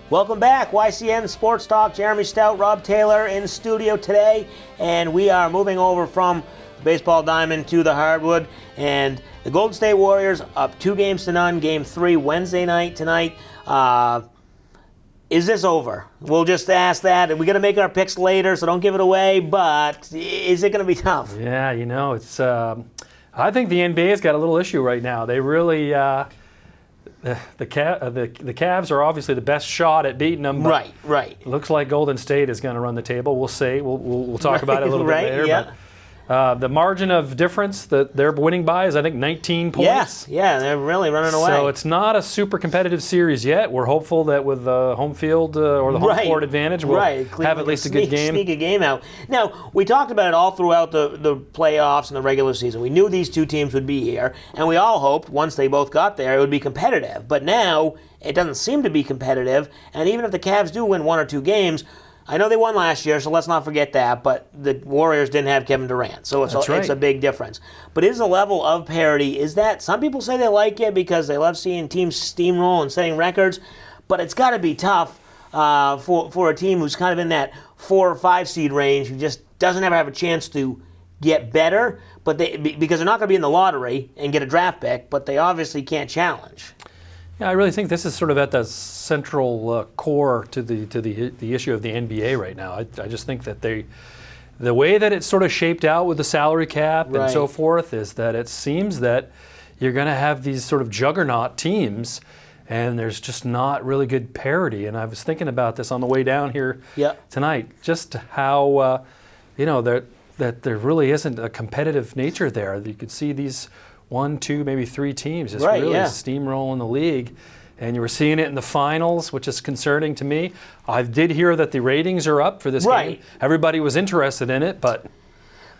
Welcome back, YCN Sports Talk. Jeremy Stout, Rob Taylor in studio today, and we are moving over from the baseball diamond to the hardwood. And the Golden State Warriors up 2-0. Game 3 Wednesday night tonight. Is this over? We'll just ask that. We're going to make our picks later, so don't give it away. But is it going to be tough? Yeah, it's. I think the NBA's got a little issue right now. They really. The Cavs are obviously the best shot at beating them. Right. It looks like Golden State is going to run the table. We'll see. We'll talk about it a little bit later. Yeah. But, the margin of difference that they're winning by is, I think, 19 points. Yes, yeah, they're really running away. So it's not a super competitive series yet. We're hopeful that with the home field or the home court advantage, we'll have at least a good game. Sneak a game out. Now, we talked about it all throughout the playoffs and the regular season. We knew these two teams would be here, and we all hoped once they both got there it would be competitive. But now it doesn't seem to be competitive, and even if the Cavs do win one or two games, I know they won last year, so let's not forget that, but the Warriors didn't have Kevin Durant, so it's a big difference. But is the level of parity, is that, some people say they like it because they love seeing teams steamroll and setting records, but it's got to be tough for a team who's kind of in that 4 or 5 seed range, who just doesn't ever have a chance to get better, but because they're not going to be in the lottery and get a draft pick, but they obviously can't challenge. Yeah, I really think this is sort of at the central core to the issue of the NBA right now. I just think that the way that it's sort of shaped out with the salary cap and so forth is that it seems that you're going to have these sort of juggernaut teams, and there's just not really good parity. And I was thinking about this on the way down here tonight, just how that there really isn't a competitive nature there. You could see these 1, 2, maybe 3 teams just really steamrolling the league. And you were seeing it in the finals, which is concerning to me. I did hear that the ratings are up for this game. Everybody was interested in it, but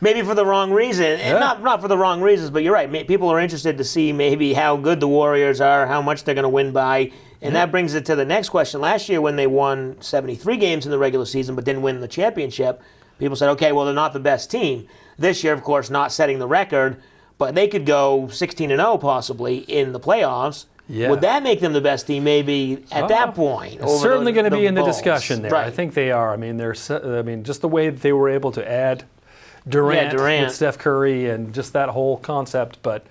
maybe for the wrong reason. And not for the wrong reasons, but you're right. People are interested to see maybe how good the Warriors are, how much they're going to win by. And that brings it to the next question. Last year when they won 73 games in the regular season but didn't win the championship, people said, okay, well, they're not the best team. This year, of course, not setting the record, but they could go 16-0 possibly in the playoffs. Yeah. Would that make them the best team maybe at that point? It's certainly going to be in the discussion there. I think they are. I mean, just the way that they were able to add Durant with Steph Curry and just that whole concept. But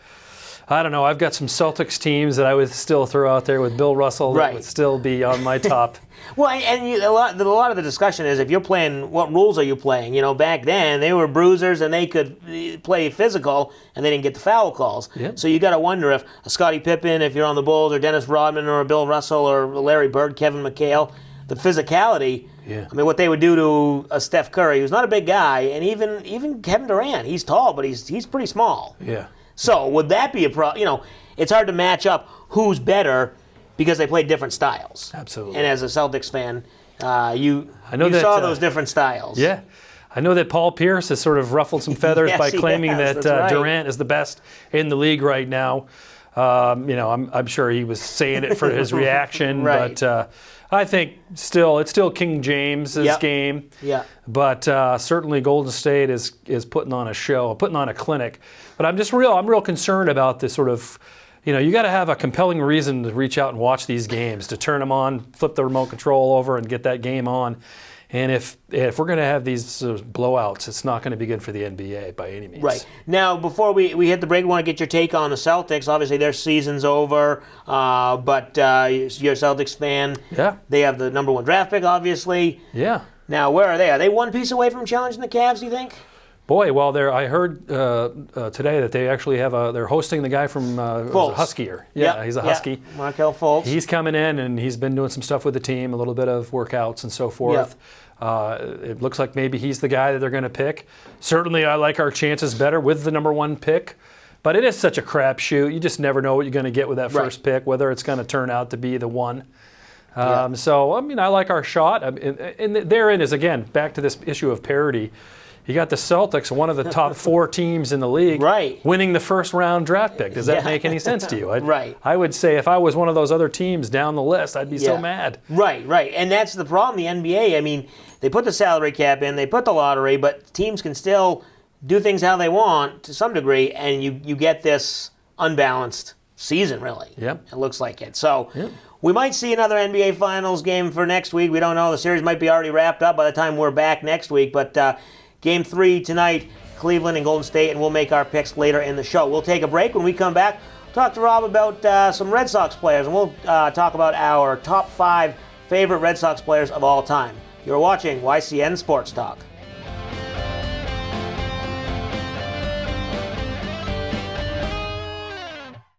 I don't know. I've got some Celtics teams that I would still throw out there with Bill Russell that would still be on my top. Well, and a lot of the discussion is if you're playing, what rules are you playing? Back then they were bruisers and they could play physical and they didn't get the foul calls. Yep. So you got to wonder if a Scottie Pippen, if you're on the Bulls, or Dennis Rodman, or a Bill Russell, or Larry Bird, Kevin McHale, the physicality. Yeah. I mean, what they would do to a Steph Curry, who's not a big guy, and even Kevin Durant, he's tall, but he's pretty small. Yeah. So would that be a problem? It's hard to match up who's better because they play different styles. Absolutely. And as a Celtics fan, you saw those different styles. Yeah. I know that Paul Pierce has sort of ruffled some feathers by claiming that Durant is the best in the league right now. I'm sure he was saying it for his reaction, but I think it's still King James's game. Yeah. But certainly Golden State is putting on a show, putting on a clinic. But I'm real concerned about this sort of, you got to have a compelling reason to reach out and watch these games, to turn them on, flip the remote control over, and get that game on. And if we're going to have these blowouts, it's not going to be good for the NBA by any means. Right. Now, before we hit the break, we want to get your take on the Celtics. Obviously, their season's over, but you're a Celtics fan. Yeah. They have the number 1 draft pick, obviously. Yeah. Now, where are they? Are they one piece away from challenging the Cavs, do you think? Boy, well, I heard today that they actually they're hosting the guy from Huskier. Yeah, he's a Husky. Markelle Fultz. He's coming in, and he's been doing some stuff with the team, a little bit of workouts and so forth. It looks like maybe he's the guy that they're going to pick. Certainly, I like our chances better with the number 1 pick. But it is such a crapshoot. You just never know what you're going to get with that first pick, whether it's going to turn out to be the one. So, I like our shot. And therein is, again, back to this issue of parity. You got the Celtics, one of the top 4 teams in the league, winning the first-round draft pick. Does that make any sense to you? I would say if I was one of those other teams down the list, I'd be so mad. Right. And that's the problem, the NBA. I mean, they put the salary cap in, they put the lottery, but teams can still do things how they want to some degree, and you get this unbalanced season, really. Yep. It looks like it. So We might see another NBA Finals game for next week. We don't know. The series might be already wrapped up by the time we're back next week. But Game 3 tonight, Cleveland and Golden State, and we'll make our picks later in the show. We'll take a break. When we come back, talk to Rob about some Red Sox players, and we'll talk about our top 5 favorite Red Sox players of all time. You're watching YCN Sports Talk.